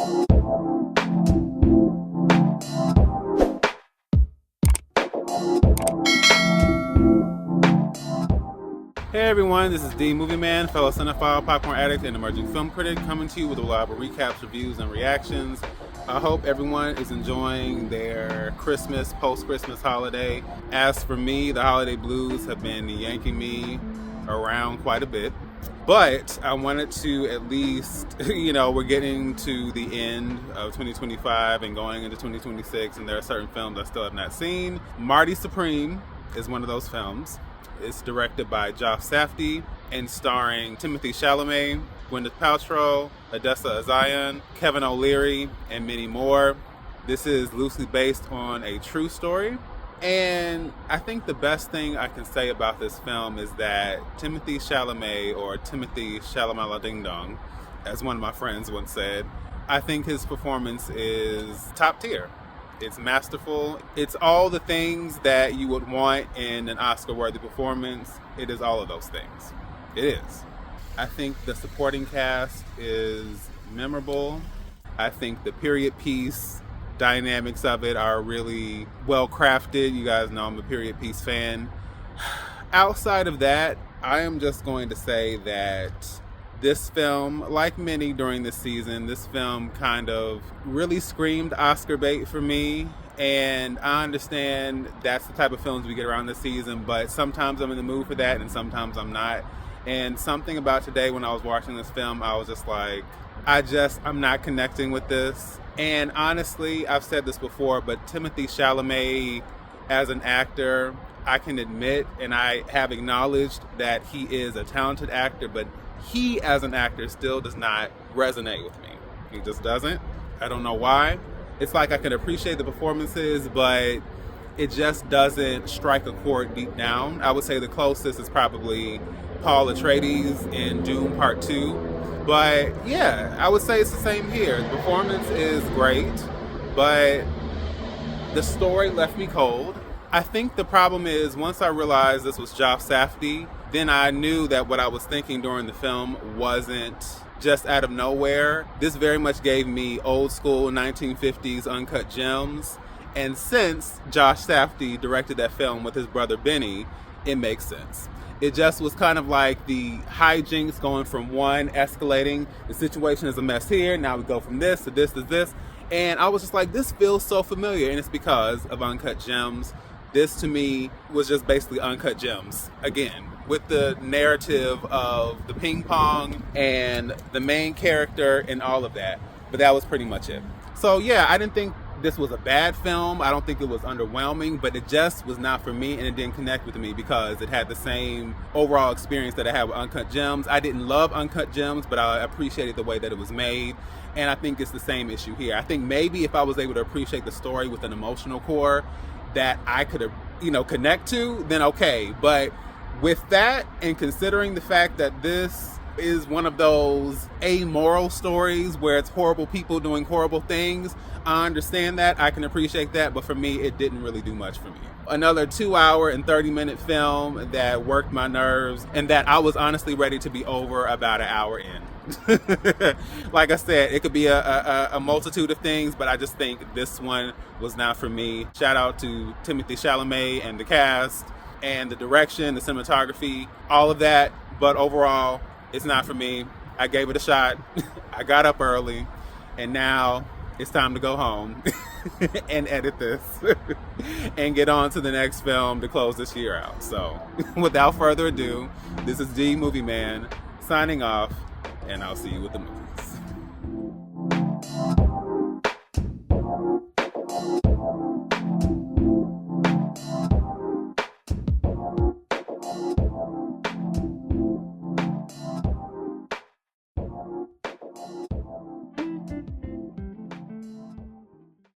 Hey everyone, this is D Movieman, fellow cinephile, popcorn addict, and emerging film critic, coming to you with reliable recaps, reviews, and reactions. I hope everyone is enjoying their Christmas, post-Christmas holiday. As for me, the holiday blues have been yanking me around quite a bit. But I wanted to at least, we're getting to the end of 2025 and going into 2026, and there are certain films I still have not seen. Marty Supreme is one of those films. It's directed by Josh Safdie and starring Timothée Chalamet, Gwyneth Paltrow, Odessa Azion, Kevin O'Leary, and many more. This is loosely based on a true story. And I think the best thing I can say about this film is that Timothée Chalamet, or Timothée Chalamet Ding Dong, as one of my friends once said, I think his performance is top tier. It's masterful. It's all the things that you would want in an Oscar-worthy performance. It is all of those things. It is. I think the supporting cast is memorable. I think the period piece dynamics of it are really well crafted. You guys know I'm a period piece fan. Outside of that, I am just going to say that this film, like many during this season, this film kind of really screamed Oscar bait for me. And I understand that's the type of films we get around this season, but sometimes I'm in the mood for that and sometimes I'm not. And something about today when I was watching this film, I was just like, I'm not connecting with this. And honestly, I've said this before, but Timothée Chalamet as an actor, I can admit, and I have acknowledged that he is a talented actor, but he as an actor still does not resonate with me. He just doesn't. I don't know why. It's like I can appreciate the performances, but it just doesn't strike a chord deep down. I would say the closest is probably Paul Atreides in Dune Part 2. But yeah, I would say it's the same here. The performance is great, but the story left me cold. I think the problem is once I realized this was Josh Safdie, then I knew that what I was thinking during the film wasn't just out of nowhere. This very much gave me old school 1950s Uncut Gems. And since Josh Safdie directed that film with his brother Benny, it makes sense. It just was kind of like the hijinks going from one, escalating. The situation is a mess here. Now we go from this to this to this. And I was just like, this feels so familiar. And it's because of Uncut Gems. This to me was just basically Uncut Gems again, with the narrative of the ping pong and the main character and all of that. But that was pretty much it. So yeah, I didn't think this was a bad film. I don't think it was underwhelming, but it just was not for me and it didn't connect with me because it had the same overall experience that I had with Uncut Gems. I didn't love Uncut Gems, but I appreciated the way that it was made. And I think it's the same issue here. I think maybe if I was able to appreciate the story with an emotional core that I could, connect to, then okay. But with that, and considering the fact that this is one of those amoral stories where it's horrible people doing horrible things, I understand that, I can appreciate that, but for me, it didn't really do much for me. Another 2-hour and 30-minute film that worked my nerves and that I was honestly ready to be over about an hour in. Like I said, it could be a multitude of things, but I just think this one was not for me. Shout out to Timothée Chalamet and the cast and the direction, the cinematography, all of that. But overall, it's not for me. I gave it a shot. I got up early, and now it's time to go home and edit this and get on to the next film to close this year out. So without further ado, this is D Movie Man signing off, and I'll see you with the movie.